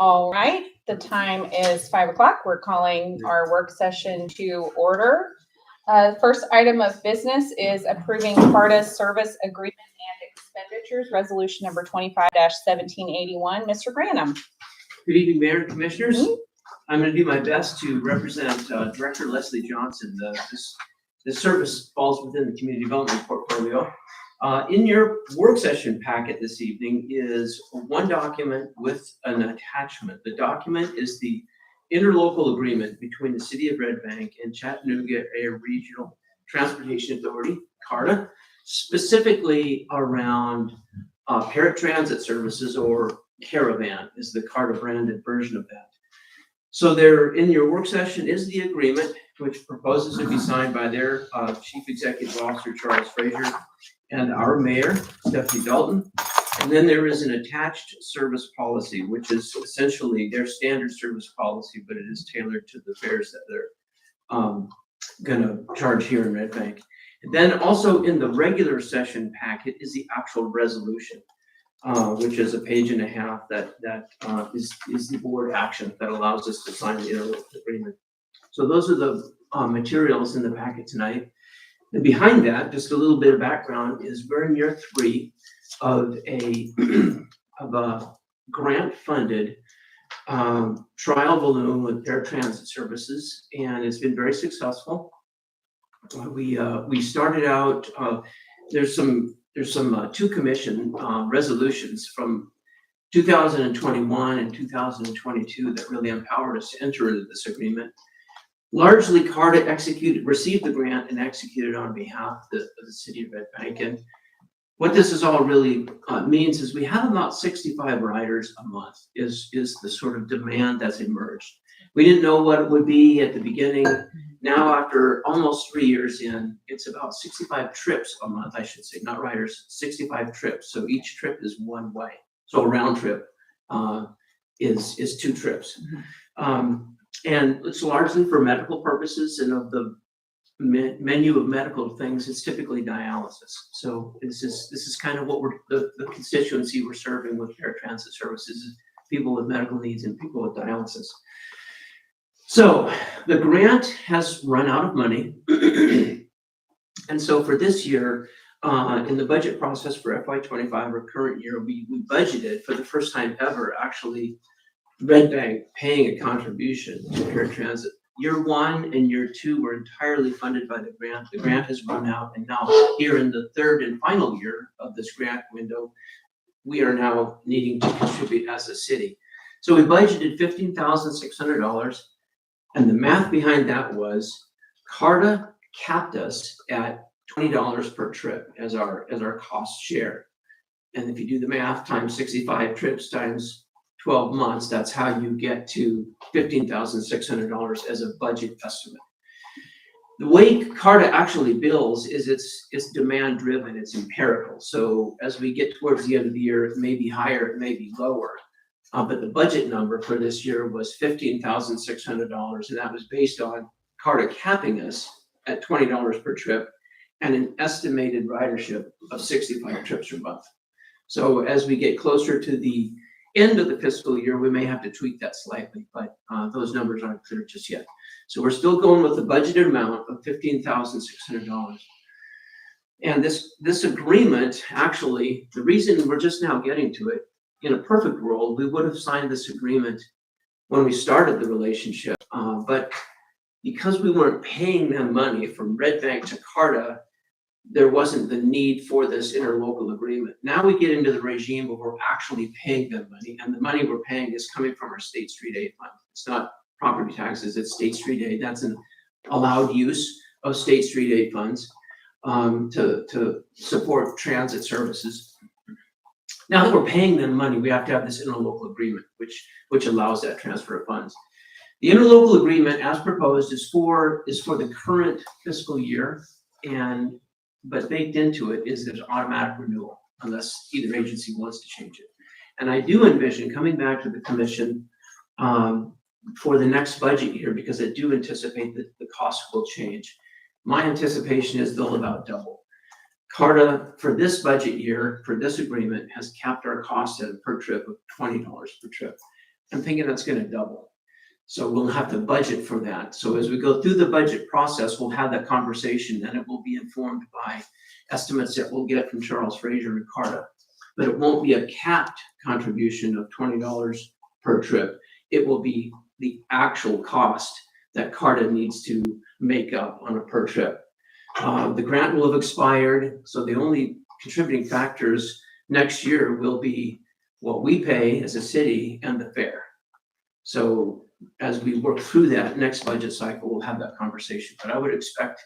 All right, the time is 5 o'clock. We're calling our work session to order. First item of business is approving CARTA service agreement and expenditures, resolution number 25-1781. Mr. Granum. Good evening, Mayor and Commissioners. I'm going to do my best to represent Director Leslie Johnson. This service falls within the community development portfolio. In your work session packet this evening is one document with an attachment. The document is the interlocal agreement between the City of Red Bank and Chattanooga Area Regional Transportation Authority, CARTA, specifically around paratransit services, or Caravan is the CARTA branded version of that. So there in your work session is the agreement, which proposes to be signed by their Chief Executive Officer, Charles Frazier, and our Mayor, Stephanie Dalton. And then there is an attached service policy, which is essentially their standard service policy, but it is tailored to the fares that they're gonna charge here in Red Bank. And then also in the regular session packet is the actual resolution, which is a page and a half that is the board action that allows us to sign the interlocal agreement. So those are the materials in the packet tonight. And behind that, just a little bit of background, is we're in year 3 of a grant-funded trial balloon with paratransit services, and it's been very successful. We started out. There's some two commission resolutions from 2021 and 2022 that really empowered us to enter into this agreement. Largely, CARTA received the grant and executed on behalf of the City of Red Bank. And what this is all really means is we have about 65 riders a month is the sort of demand that's emerged. We didn't know what it would be at the beginning. Now, after almost 3 years in, it's about 65 trips a month, I should say, not riders, 65 trips. So each trip is one way. So a round trip is 2 trips. And it's largely for medical purposes, and of the menu of medical things, it's typically dialysis. So this is kind of what the constituency we're serving with paratransit services, is people with medical needs and people with dialysis. So the grant has run out of money. And so for this year, in the budget process for FY25 or current year, we budgeted for the first time ever, actually, Red Bank paying a contribution to paratransit. Year 1 and year 2 were entirely funded by the grant. The grant has run out, and now here in the 3rd and final year of this grant window, we are now needing to contribute as a city. So we budgeted $15,600, and the math behind that was CARTA capped us at $20 per trip as our cost share. And if you do the math times 65 trips times 12 months, that's how you get to $15,600 as a budget estimate. The way CARTA actually bills is it's demand driven, it's empirical. So as we get towards the end of the year, it may be higher, it may be lower. But the budget number for this year was $15,600, and that was based on CARTA capping us at $20 per trip and an estimated ridership of 65 trips per month. So as we get closer to the end of the fiscal year, we may have to tweak that slightly, but those numbers aren't clear just yet. So we're still going with the budgeted amount of $15,600. And this agreement, actually, the reason we're just now getting to it, in a perfect world, we would have signed this agreement when we started the relationship. But because we weren't paying them money from Red Bank to CARTA, there wasn't the need for this interlocal agreement. Now we get into the regime where we're actually paying them money, and the money we're paying is coming from our State Street Aid Fund. It's not property taxes, it's State Street Aid. That's an allowed use of State Street Aid funds to support transit services. Now that we're paying them money, we have to have this interlocal agreement, which allows that transfer of funds. The interlocal agreement, as proposed, is for the current fiscal year, but baked into it is there's automatic renewal unless either agency wants to change it. And I do envision coming back to the commission for the next budget year, because I do anticipate that the cost will change. My anticipation is they'll about double. CARTA, for this budget year, for this agreement, has capped our cost at a per trip of $20 per trip. I'm thinking that's gonna double. So we'll have to budget for that. So as we go through the budget process, we'll have that conversation, then it will be informed by estimates that we'll get from Charles Fraser and Carta. But it won't be a capped contribution of $20 per trip. It will be the actual cost that Carta needs to make up on a per trip. The grant will have expired, so the only contributing factors next year will be what we pay as a city and the fare. So as we work through that next budget cycle, we'll have that conversation. But I would expect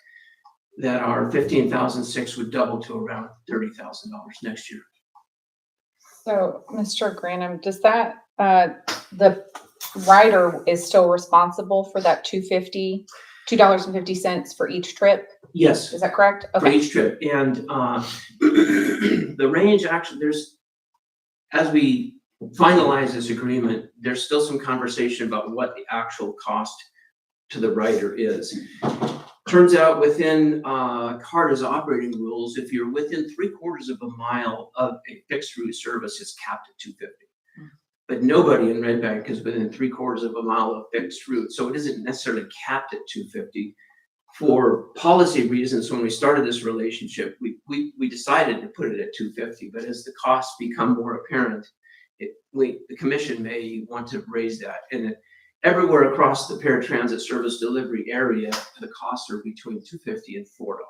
that our 15,006 would double to around $30,000 next year. So, Mr. Granum, does that, the rider is still responsible for that $2.50 for each trip? Yes, Is that correct? for Okay. each trip. And the range, actually, as we finalize this agreement, there's still some conversation about what the actual cost to the rider is. Turns out within Carta's operating rules, if you're within 3/4 of a mile of a fixed route service, it's capped at $2.50. But nobody in Red Bank is within 3/4 of a mile of fixed route, so it isn't necessarily capped at $2.50. For policy reasons, when we started this relationship, we decided to put it at $2.50, but as the costs become more apparent, the commission may want to raise that. And everywhere across the paratransit service delivery area, the costs are between $2.50 and $4.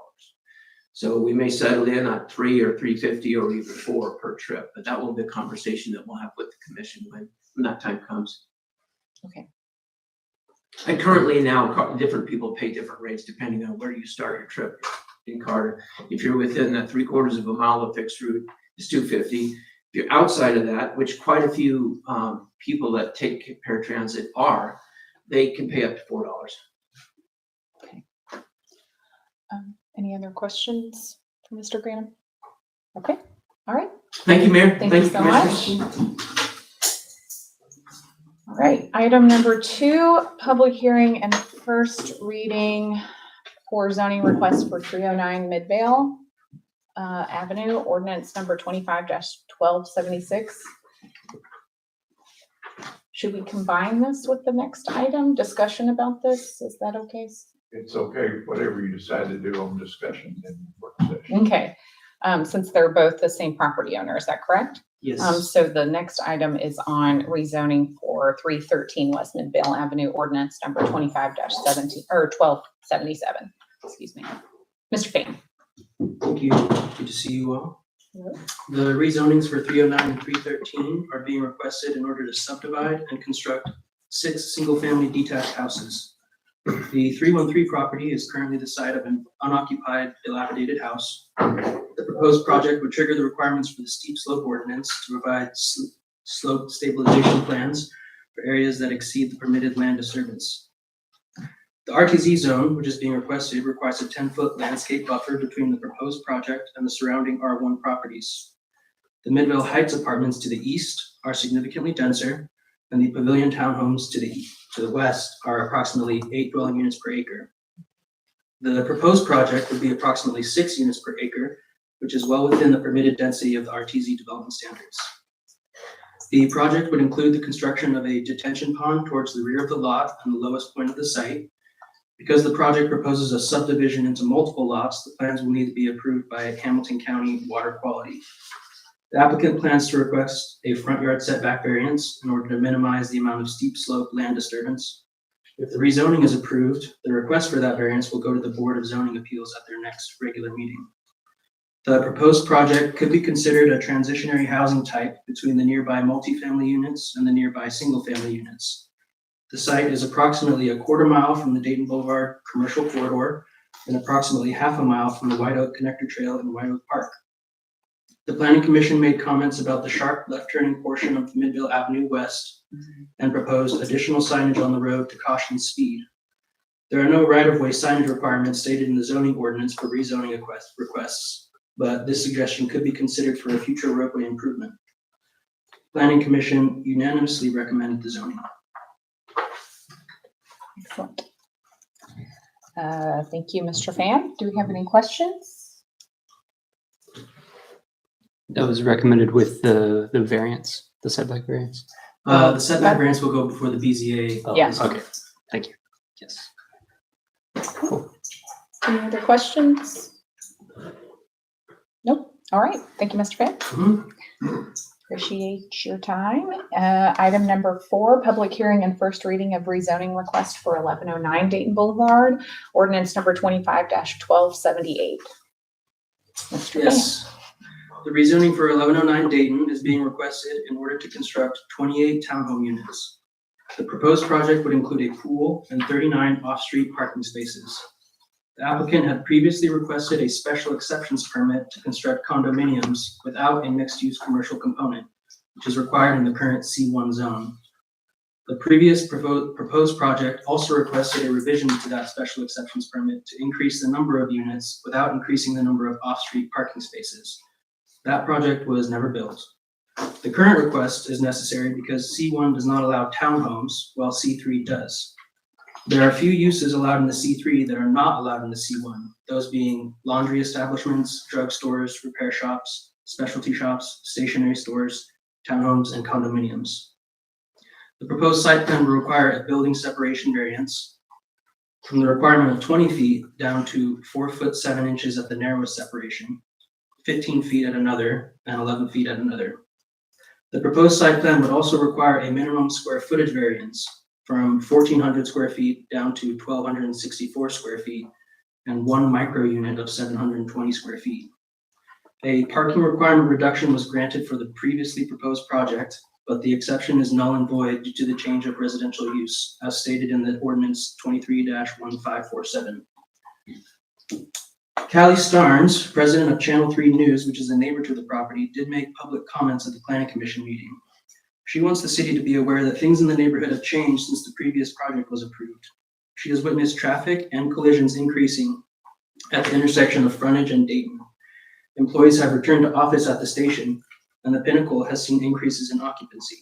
So we may settle in at $3 or $3.50 or even $4 per trip, but that will be a conversation that we'll have with the commission when that time comes. Okay. And currently now, different people pay different rates depending on where you start your trip in Carter. If you're within that 3/4 of a mile of fixed route, it's $2.50. If you're outside of that, which quite a few people that take paratransit are, they can pay up to $4. Okay. Any other questions for Mr. Granum? Okay. All right. Thank you, Mayor. Thank you so much. Commissioners. All right. Item number 2, public hearing and first reading for zoning request for 309 Midvale Avenue, ordinance number 25-1276. Should we combine this with the next item? Discussion about this? Is that okay? It's okay, whatever you decide to do on discussion and work session. Okay. Since they're both the same property owner, is that correct? Yes. So the next item is on rezoning for 313 West Midvale Avenue, ordinance number 25-17 or 1277. Excuse me. Mr. Fan. Thank you. Good to see you all. The rezonings for 309 and 313 are being requested in order to subdivide and construct 6 single-family detached houses. The 313 property is currently the site of an unoccupied, dilapidated house. The proposed project would trigger the requirements for the steep slope ordinance to provide slope stabilization plans for areas that exceed the permitted land disturbance. The RTZ zone, which is being requested, requires a 10-foot landscape buffer between the proposed project and the surrounding R1 properties. The Midvale Heights apartments to the east are significantly denser, and the Pavilion townhomes to the west are approximately 8 dwelling units per acre. The proposed project would be approximately 6 units per acre, which is well within the permitted density of the RTZ development standards. The project would include the construction of a detention pond towards the rear of the lot and the lowest point of the site. Because the project proposes a subdivision into multiple lots, the plans will need to be approved by Hamilton County Water Quality. The applicant plans to request a front yard setback variance in order to minimize the amount of steep slope land disturbance. If the rezoning is approved, the request for that variance will go to the Board of Zoning Appeals at their next regular meeting. The proposed project could be considered a transitionary housing type between the nearby multifamily units and the nearby single-family units. The site is approximately a quarter mile from the Dayton Boulevard commercial corridor and approximately half a mile from the White Oak Connector Trail in White Oak Park. The Planning Commission made comments about the sharp left turning portion of Midvale Avenue West and proposed additional signage on the road to caution speed. There are no right-of-way signage requirements stated in the zoning ordinance for rezoning requests, but this suggestion could be considered for a future roadway improvement. Planning Commission unanimously recommended the zoning. Excellent. Thank you, Mr. Fan. Do we have any questions? That was recommended with the variance, the setback variance. The setback variance will go before the BZA. Oh, Yeah. Okay, thank you. Yes. Any other questions? Nope. All right. Thank you, Mr. Fay. Mhm. Appreciate your time. Item number 4, public hearing and first reading of rezoning request for 1109 Dayton Boulevard, ordinance number 25-1278. Mr. Fay. Yes. The rezoning for 1109 Dayton is being requested in order to construct 28 townhome units. The proposed project would include a pool and 39 off-street parking spaces. The applicant had previously requested a special exceptions permit to construct condominiums without a mixed-use commercial component, which is required in the current C1 zone. The previous proposed project also requested a revision to that special exceptions permit to increase the number of units without increasing the number of off-street parking spaces. That project was never built. The current request is necessary because C1 does not allow townhomes, while C3 does. There are few uses allowed in the C3 that are not allowed in the C1, those being laundry establishments, drugstores, repair shops, specialty shops, stationery stores, townhomes, and condominiums. The proposed site plan will require a building separation variance from the requirement of 20 feet down to 4 foot 7 inches at the narrowest separation, 15 feet at another, and 11 feet at another. The proposed site plan would also require a minimum square footage variance from 1,400 square feet down to 1,264 square feet and 1 micro unit of 720 square feet. A parking requirement reduction was granted for the previously proposed project, but the exception is null and void due to the change of residential use, as stated in the ordinance 23-1547. Callie Starnes, president of Channel 3 News, which is a neighbor to the property, did make public comments at the planning commission meeting. She wants the city to be aware that things in the neighborhood have changed since the previous project was approved. She has witnessed traffic and collisions increasing at the intersection of Frontage and Dayton. Employees have returned to office at the station, and the Pinnacle has seen increases in occupancy.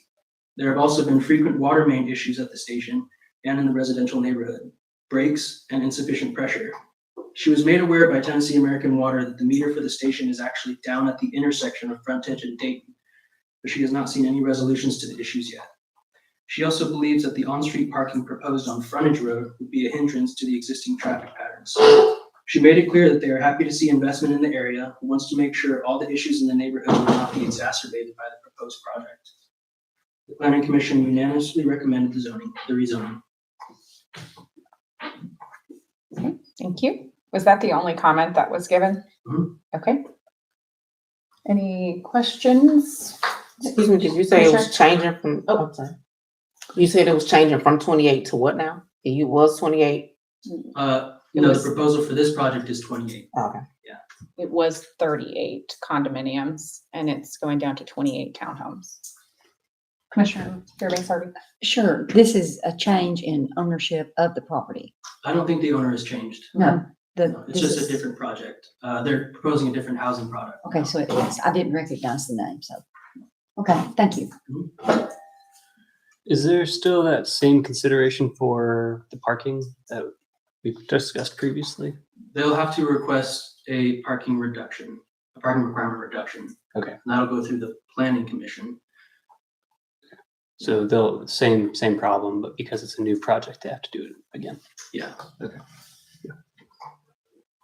There have also been frequent water main issues at the station and in the residential neighborhood, breaks, and insufficient pressure. She was made aware by Tennessee American Water that the meter for the station is actually down at the intersection of Frontage and Dayton, but she has not seen any resolutions to the issues yet. She also believes that the on-street parking proposed on Frontage Road would be a hindrance to the existing traffic patterns. She made it clear that they are happy to see investment in the area and wants to make sure all the issues in the neighborhood will not be exacerbated by the proposed project. The Planning Commission unanimously recommended the rezoning. Thank you. Was that the only comment that was given? Mhm. Okay. Any questions? Excuse me, did you say it was changing from, Oh. I'm sorry. You said it was changing from 28 to what now? You was 28? No, the proposal for this project is 28. Okay. It was 38 condominiums and it's going down to 28 townhomes. Commissioner Fairbanks, sorry. Sure, this is a change in ownership of the property. I don't think the owner has changed. No, No, it's just a different project. They're proposing a different housing product. Okay, so it is. I didn't recognize the name, so. Okay, thank you. Is there still that same consideration for the parking that we've discussed previously? They'll have to request a parking reduction, a parking requirement reduction. Okay. And that'll go through the planning commission. So they'll, same problem, but because it's a new project, they have to do it again. Yeah. Okay.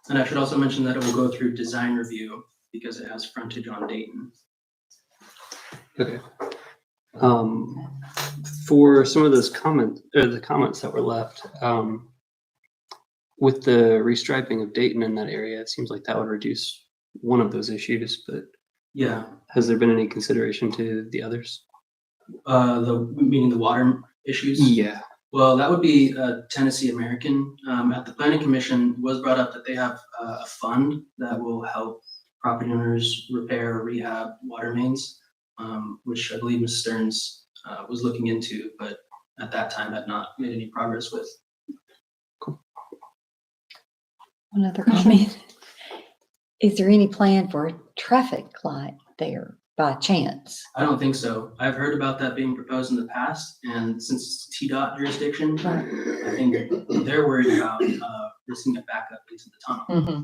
And I should also mention that it will go through design review because it has frontage on Dayton. Okay. For some of those comments, or the comments that were left, with the restriping of Dayton in that area, it seems like that would reduce one of those issues, but Yeah, has there been any consideration to the others? meaning the water issues. Yeah. Well, that would be Tennessee American. At the planning commission, it was brought up that they have a fund that will help property owners repair or rehab water mains, which I believe Ms. Stearns was looking into, but at that time had not made any progress with. One other comment. Is there any plan for a traffic light there by chance? I don't think so. I've heard about that being proposed in the past, and since it's TDOT jurisdiction, Right. I think they're worried about risking a backup into the tunnel. Mm-hmm.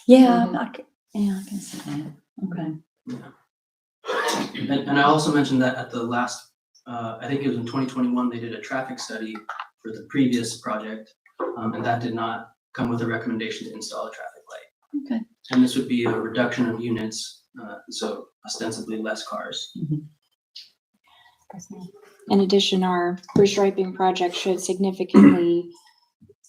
Yeah, I can see that. Okay. Yeah. And I also mentioned that at the last I think it was in 2021, they did a traffic study for the previous project, and that did not come with a recommendation to install a traffic light. Okay. And this would be a reduction of units, so ostensibly less cars. In addition, our restriping project should significantly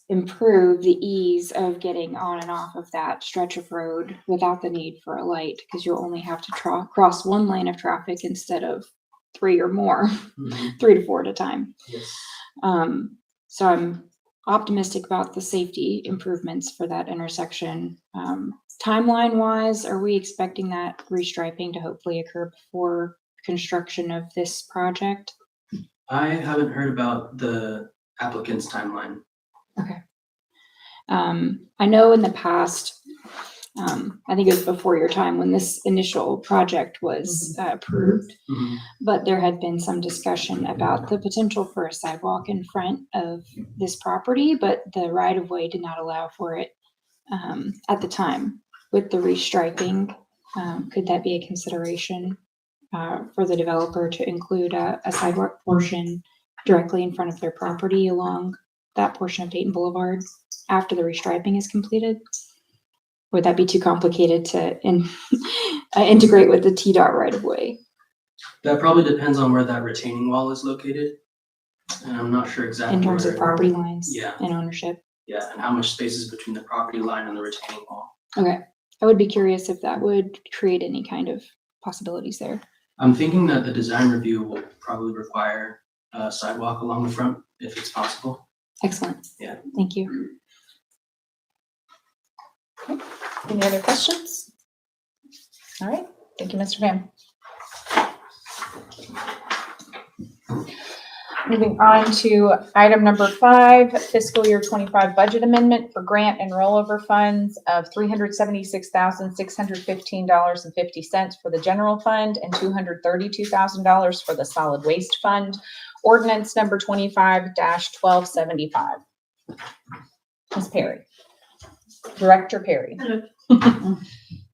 improve the ease of getting on and off of that stretch of road without the need for a light, because you'll only have to cross one lane of traffic instead of 3 or more, 3 to 4 at a time. Yes. So I'm optimistic about the safety improvements for that intersection. Timeline wise, are we expecting that restriping to hopefully occur before construction of this project? I haven't heard about the applicant's timeline. Okay. I know in the past, I think it was before your time when this initial project was approved, but there had been some discussion about the potential for a sidewalk in front of this property, but the right of way did not allow for it at the time. With the restriping, could that be a consideration for the developer to include a sidewalk portion directly in front of their property along that portion of Dayton Boulevard after the restriping is completed? Would that be too complicated to integrate with the TDOT right of way? That probably depends on where that retaining wall is located. And I'm not sure exactly In terms of where- property lines Yeah. and ownership? Yeah, and how much space is between the property line and the retaining wall. Okay. I would be curious if that would create any kind of possibilities there. I'm thinking that the design review will probably require a sidewalk along the front if it's possible. Excellent. Yeah. Thank you. Any other questions? All right, thank you, Mr. Pham. Moving on to item number 5, fiscal year 25 budget amendment for grant and rollover funds of $376,615.50 for the general fund and $232,000 for the solid waste fund. Ordinance number 25-1275. Ms. Perry. Director Perry.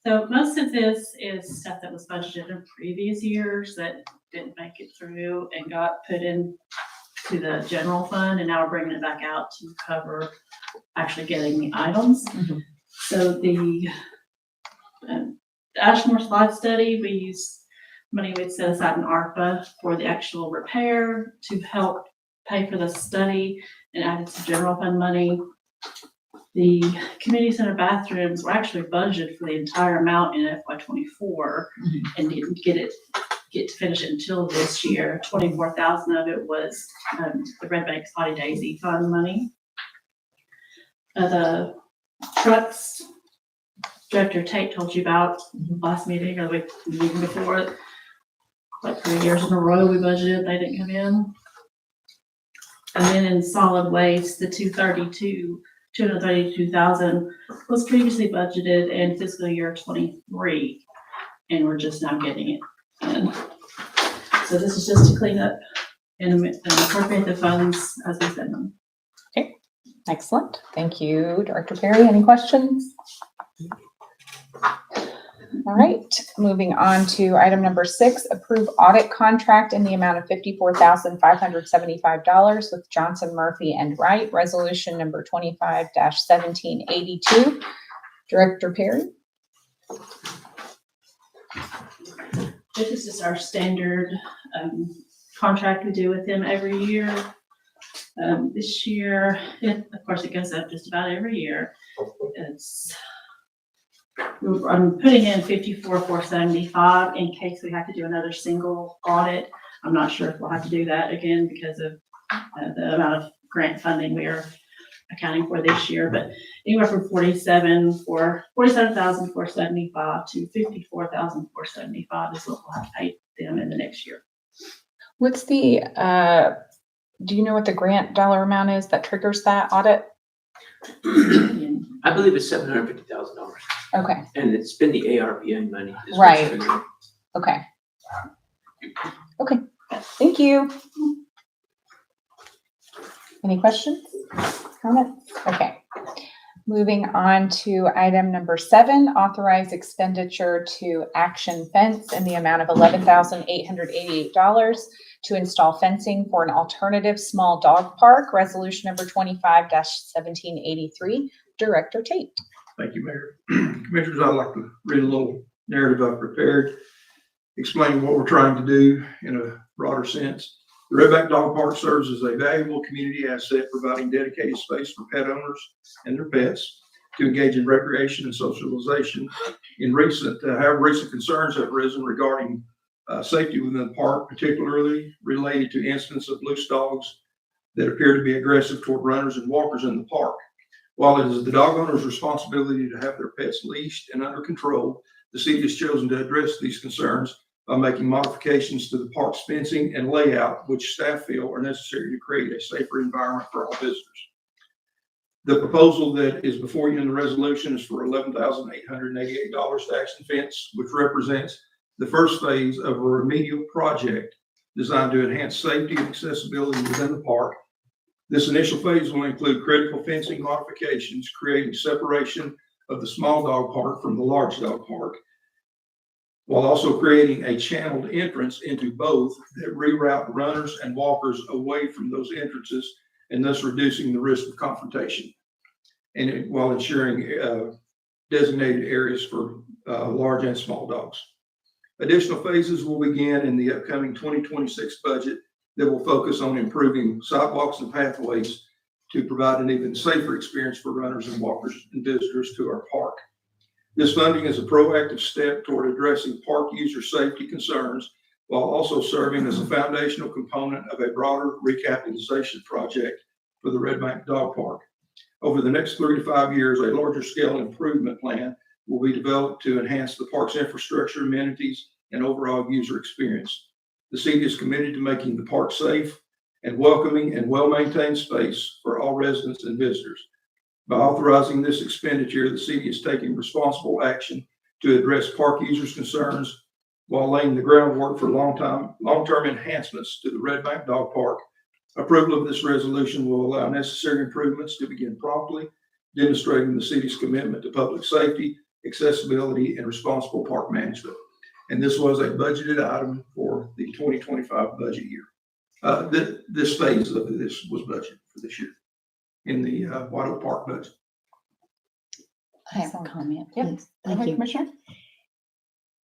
So most of this is stuff that was budgeted in previous years that didn't make it through and got put in to the general fund, and now we're bringing it back out to cover actually getting the items. Mhm. So the Ashmore slide study, we used money we'd set aside in ARPA for the actual repair to help pay for the study and added some general fund money. The community center bathrooms were actually budgeted for the entire amount in FY '24 and didn't get to finish it until this year. 24,000 of it was the Red Bank Spotty Daisy Fund money. The trucks, Director Tate told you about last meeting or the meeting before, like 3 years in a row we budgeted, they didn't come in. And then in solid waste, the 232,000 was previously budgeted in fiscal year '23, and we're just now getting it in. So this is just to clean up and appropriate the funds as we spend them. Excellent. Thank you, Director Perry. Any questions? All right, moving on to item number 6, approve audit contract in the amount of $54,575 with Johnson, Murphy and Wright, resolution number 25-1782. Director Perry. This is just our standard contract we do with them every year. This year, of course, it goes up just about every year. I'm putting in $54,475 in case we have to do another single audit. I'm not sure if we'll have to do that again because of the amount of grant funding we are accounting for this year, but anywhere from $47,475 to $54,475 is what we'll have to pay them in the next year. What's the, do you know what the grant dollar amount is that triggers that audit? And I believe it's $750,000, Okay, and it's been the ARPN money. is what's Right. triggering. okay. Okay, thank you. Any questions, comments? Okay. Moving on to item number 7, authorize expenditure to Action Fence in the amount of $11,888 to install fencing for an alternative small dog park. Resolution number 25-1783. Director Tate. Thank you, Mayor. Commissioners, I'd like to read a little narrative I've prepared, explaining what we're trying to do in a broader sense. The Redback Dog Park serves as a valuable community asset, providing dedicated space for pet owners and their pets to engage in recreation and socialization. However, recent concerns have arisen regarding safety within the park, particularly related to incidents of loose dogs that appear to be aggressive toward runners and walkers in the park. While it is the dog owner's responsibility to have their pets leashed and under control, the city has chosen to address these concerns by making modifications to the park's fencing and layout, which staff feel are necessary to create a safer environment for all visitors. The proposal that is before you in the resolution is for $11,888 to Action Fence, which represents the first phase of a remedial project designed to enhance safety and accessibility within the park. This initial phase will include critical fencing modifications, creating separation of the small dog park from the large dog park, while also creating a channeled entrance into both that reroute runners and walkers away from those entrances, and thus reducing the risk of confrontation, and while ensuring designated areas for large and small dogs. Additional phases will begin in the upcoming 2026 budget that will focus on improving sidewalks and pathways to provide an even safer experience for runners and walkers and visitors to our park. This funding is a proactive step toward addressing park user safety concerns while also serving as a foundational component of a broader recapitalization project for the Redback Dog Park. Over the next 3 to 5 years, a larger scale improvement plan will be developed to enhance the park's infrastructure, amenities, and overall user experience. The city is committed to making the park safe and welcoming and well-maintained space for all residents and visitors. By authorizing this expenditure, the city is taking responsible action to address park users' concerns while laying the groundwork for long-term enhancements to the Redback Dog Park. Approval of this resolution will allow necessary improvements to begin promptly, demonstrating the city's commitment to public safety, accessibility, and responsible park management. And this was a budgeted item for the 2025 budget year. This phase of this was budgeted for this year in the White Oak Park budget. I have a comment, Yep. please. Go Thank ahead, you. Commissioner.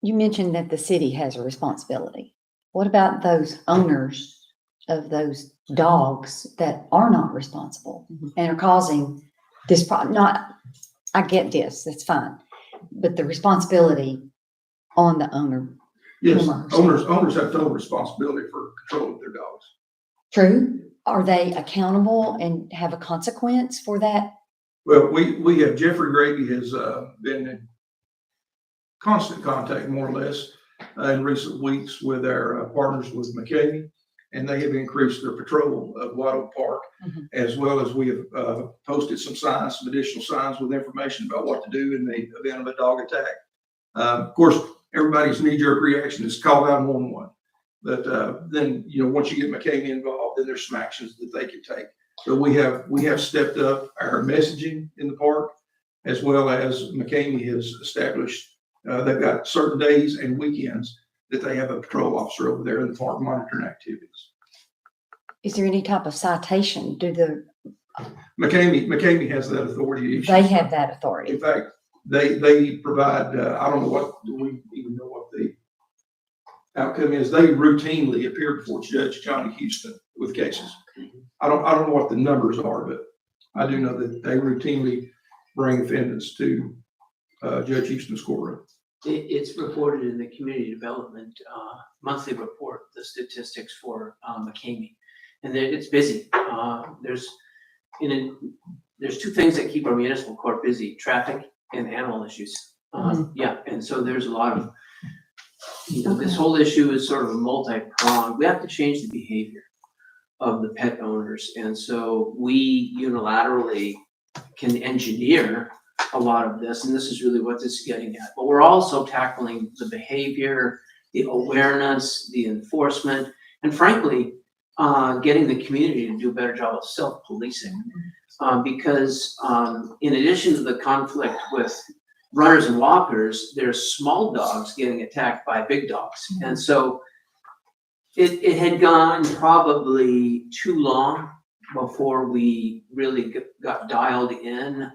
You mentioned that the city has a responsibility. What about those owners of those dogs that are not responsible and are causing this problem? I get this, that's fine, but the responsibility on the owner. Yes, Owners. owners have total responsibility for control of their dogs. True? Are they accountable and have a consequence for that? Well, we have Jeffrey Grady has been in constant contact, more or less, in recent weeks with our partners with McCamey, and they have increased their patrol of White Oak Park, as well as we have posted some additional signs with information about what to do in the event of a dog attack. Of course, everybody's knee-jerk reaction is call 911. But then, once you get McCamey involved, then there's some actions that they can take. So we have stepped up our messaging in the park, as well as McCamey has established. They've got certain days and weekends that they have a patrol officer over there in the park monitoring activities. Is there any type of citation? McCamey has that authority to issue. They have that authority? In fact, they provide. I don't know what we even know what the outcome is. They routinely appear before Judge Johnny Houston with cases. I don't know what the numbers are, but I do know that they routinely bring offenders to Judge Houston's courtroom. It's reported in the community development monthly report, the statistics for McCamey, and it's busy. There's two things that keep our municipal court busy: traffic and animal issues. Yeah, and so there's a lot of, this whole issue is sort of a multi-pronged. We have to change the behavior of the pet owners, and so we unilaterally can engineer a lot of this, and this is really what this is getting at. But we're also tackling the behavior, the awareness, the enforcement, and frankly, getting the community to do a better job of self-policing. because in addition to the conflict with runners and walkers, there's small dogs getting attacked by big dogs. And so it had gone probably too long before we really got dialed in.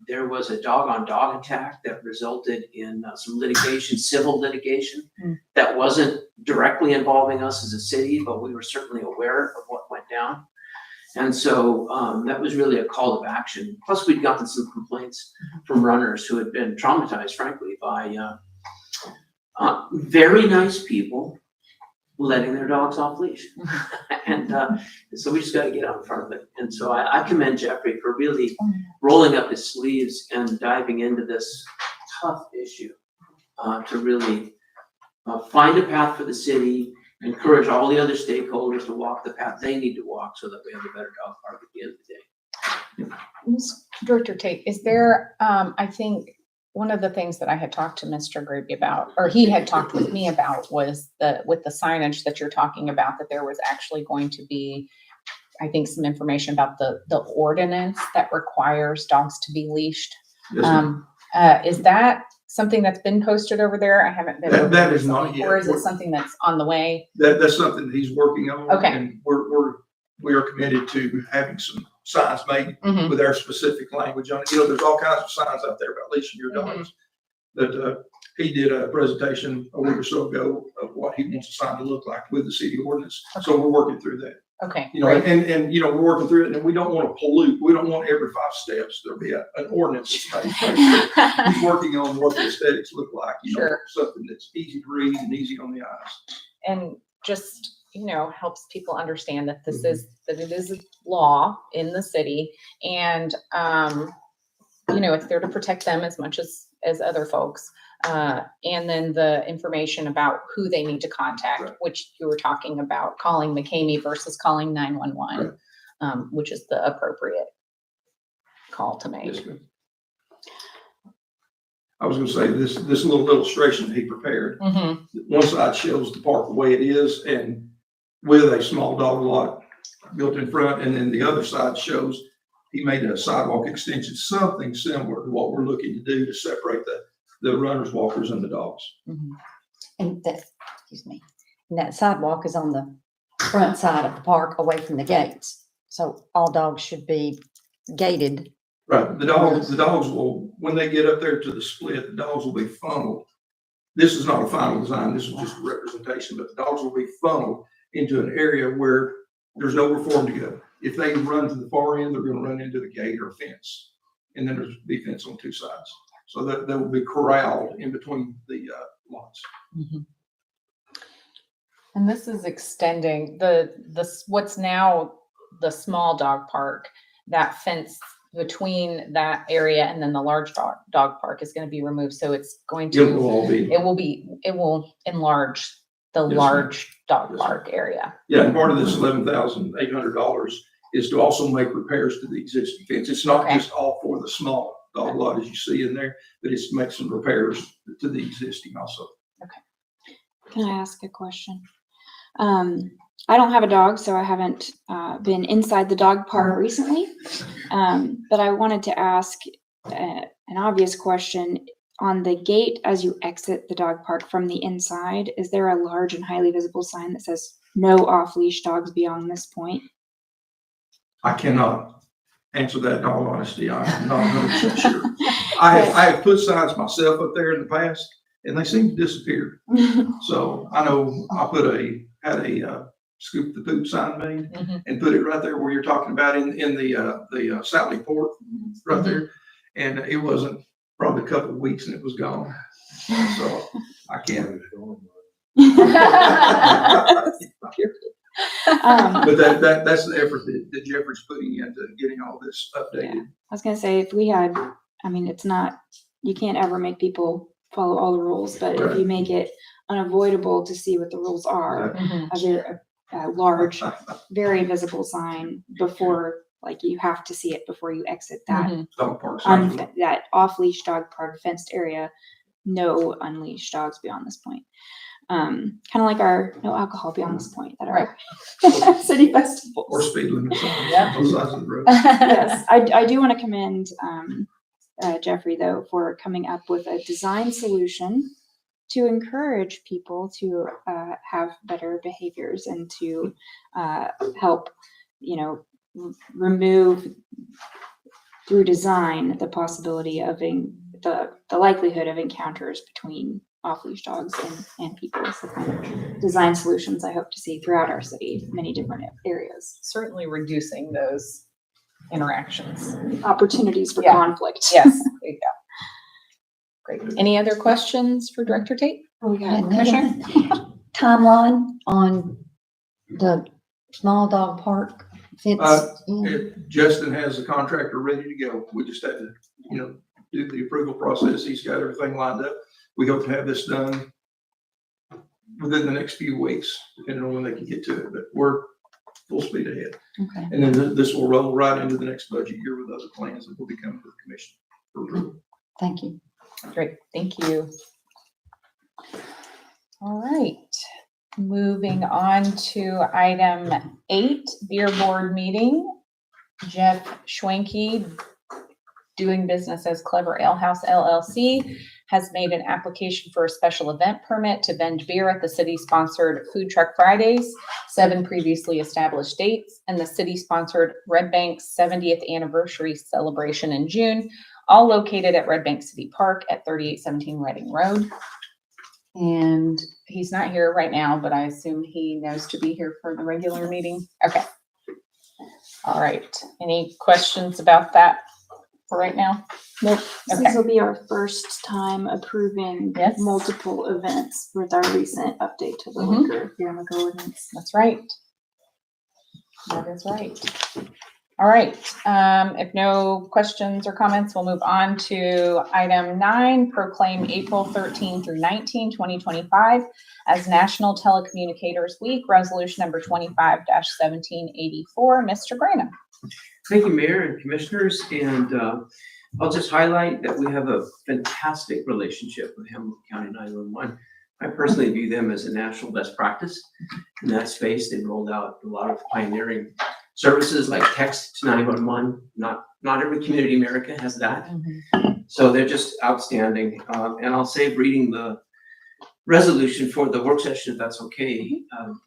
There was a dog-on-dog attack that resulted in some litigation, civil litigation, that wasn't directly involving us as a city, but we were certainly aware of what went down. And so that was really a call of action. Plus, we'd gotten some complaints from runners who had been traumatized, frankly, by very nice people letting their dogs off leash. And so we just got to get out in front of it. And so I commend Jeffrey for really rolling up his sleeves and diving into this tough issue to really find a path for the city, encourage all the other stakeholders to walk the path they need to walk so that we have a better dog park at the end of the day. Ms. Director Tate, is there, I think one of the things that I had talked to Mr. Gruby about, or he had talked with me about, was with the signage that you're talking about, that there was actually going to be, I think, some information about the ordinance that requires dogs to be leashed. Yes, ma'am. Is that something that's been posted over there? I haven't been. That is not yet. Or is it something that's on the way? That's something that he's working on. Okay. And we are committed to having some signs made Mhm. with our specific language on it. You know, there's all kinds of signs out there about leashing your dogs. But he did a presentation a week or so ago of what he wants a sign to look like with the city ordinance. So we're working through that. Okay, You know, great. and you know, we're working through it, and we don't want to pollute. We don't want every 5 steps there'll be an ordinance that's made. He's working on what the aesthetics look like, you know, Sure. something that's easy to read and easy on the eyes. And just, helps people understand that this is, that it is a law in the city, and, it's there to protect them as much as other folks. And then the information about who they need to contact, Right. which you were talking about, calling McCamey versus calling 911, which is the appropriate call to make. Yes, ma'am. I was gonna say, this little illustration that he prepared, Mhm. one side shows the park the way it is and with a small dog lot built in front, and then the other side shows he made a sidewalk extension, something similar to what we're looking to do to separate the runners, walkers, and the dogs. Mhm. And and that sidewalk is on the front side of the park away from the gates. So all dogs should be gated. Right, the dogs will, when they get up there to the split, the dogs will be funneled. This is not a final design, this is just a representation, but the dogs will be funneled into an area where there's nowhere for them to go. If they run to the far end, they're gonna run into the gate or fence. And then there's be fence on 2 sides. So that they will be corralled in between the lots. And this is extending what's now the small dog park, that fence between that area and then the large dog park is going to be removed. So it's going It to, will all be, it will enlarge the ma'am. large dog Yes, ma'am. park area. yeah, and part of this $11,800 is to also make repairs to the existing fence. It's not Okay. just all for the small dog lot as you see in there, but it's to make some repairs to the existing also. Can I ask a question? I don't have a dog, so I haven't been inside the dog park recently. But I wanted to ask an obvious question. On the gate as you exit the dog park from the inside, is there a large and highly visible sign that says no off-leash dogs beyond this point? I cannot answer that in all honesty. I'm not 100% sure. I have put signs myself up there in the past and they seem to disappear. So I know I had a scoop the poop sign made Mhm. and put it right there where you're talking about in the Sally Port right there. And it wasn't probably a couple of weeks and it was gone. So I can't. But that's the effort that Jeffrey's putting into getting all this updated. I was gonna say, if we had, it's not, you can't ever make people follow all the rules, but if you make it unavoidable to see what the rules are, Mhm. a large, very visible sign before, like, you have to see it before you exit that, Mhm. Dog park signs. that off-leash dog park fenced area, no unleashed dogs beyond this point. kind of like our no alcohol beyond this point at our Right. city festivals. Or speed limit signs Yep. on both sides of the road. Yes, I do want to commend Jeffrey, though, for coming up with a design solution to encourage people to have better behaviors and to help, remove through design the possibility of the likelihood of encounters between off-leash dogs and people. So kind of design solutions I hope to see throughout our city, many different areas. Certainly reducing those interactions. Opportunities for Yeah. conflict. Yes, there you go. Great. Any other questions for Director Tate? Oh, yeah. Another timeline on the small dog park fence? Justin has the contractor ready to go. We just had to, do the approval process. He's got everything lined up. We hope to have this done within the next few weeks, depending on when they can get to it, but we're full speed ahead. Okay. And then this will roll right into the next budget year with other plans that will be coming to the commission for approval. Thank you. Great, thank you. All right, moving on to item 8, beer board meeting. Jeff Schwenke, doing business as Clever Ale House LLC, has made an application for a special event permit to vend beer at the city-sponsored Food Truck Fridays, 7 previously established dates, and the city-sponsored Red Bank's 70th anniversary celebration in June, all located at Red Bank City Park at 3817 Reading Road. And he's not here right now, but I assume he knows to be here for the regular meeting. Okay. All right. Any questions about that for right now? Nope. Okay. This will be our first time approving Yes. multiple events with our recent update to the Mhm. liquor beer and liquor ordinance. That's right. That is right. All right. If no questions or comments, we'll move on to item 9, proclaim April 13 through 19, 2025 as National Telecommunicators Week, resolution number 25-1784. Mr. Granum. Thank you, Mayor and Commissioners, and I'll just highlight that we have a fantastic relationship with Hamilton County 911. I personally view them as a national best practice in that space. They rolled out a lot of pioneering services like text to 911. Not every community in America has that, so they're just outstanding. And I'll save reading the resolution for the work session if that's okay,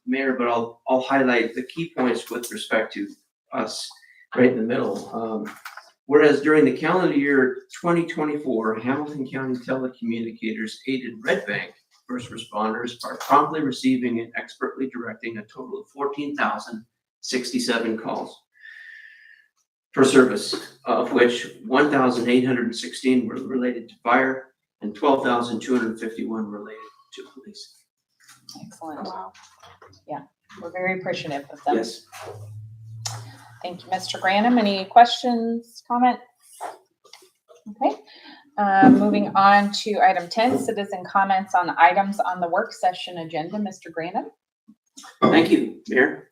Mayor. But I'll highlight the key points with respect to us right in the middle. Whereas during the calendar year 2024, Hamilton County telecommunicators aided Red Bank first responders by promptly receiving and expertly directing a total of 14,067 calls for service, of which 1,816 were related to fire and 12,251 related to police. Excellent. Wow. We're very appreciative of them. Yes. Thank you, Mr. Granum. Any questions, comments? Okay. Moving on to item 10, citizen comments on items on the work session agenda. Mr. Granum. Thank you, Mayor.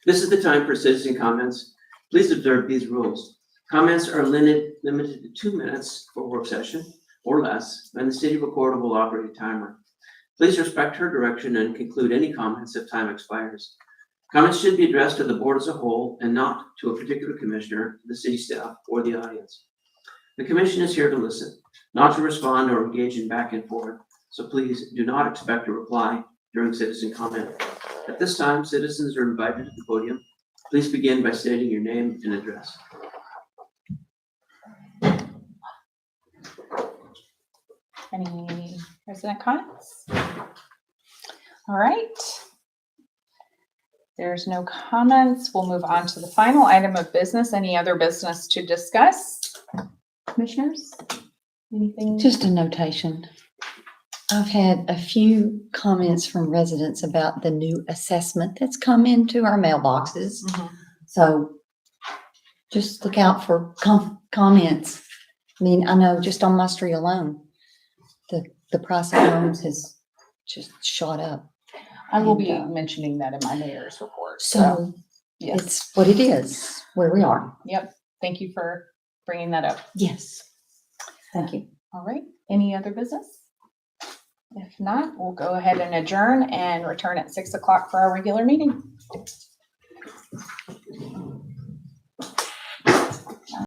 This is the time for citizen comments. Please observe these rules. Comments are limited to 2 minutes for work session or less, and the city recorder will operate a timer. Please respect her direction and conclude any comments if time expires. Comments should be addressed to the board as a whole and not to a particular commissioner, the city staff, or the audience. The commission is here to listen, not to respond or engage in back and forth, so please do not expect a reply during citizen comment. At this time, citizens are invited to the podium. Please begin by stating your name and address. Any resident comments? All right. There's no comments. We'll move on to the final item of business. Any other business to discuss? Commissioners? Anything? Just a notation. I've had a few comments from residents about the new assessment that's come into our mailboxes. Mhm. So just look out for comments. I mean, I know just on my street alone, the price of homes has just shot up. I will be And, mentioning that in my mayor's report. So yes. it's what it is, where we are. Yep. Thank you for bringing that up. Yes. Thank you. All right, any other business? If not, we'll go ahead and adjourn and return at 6 o'clock for our regular meeting.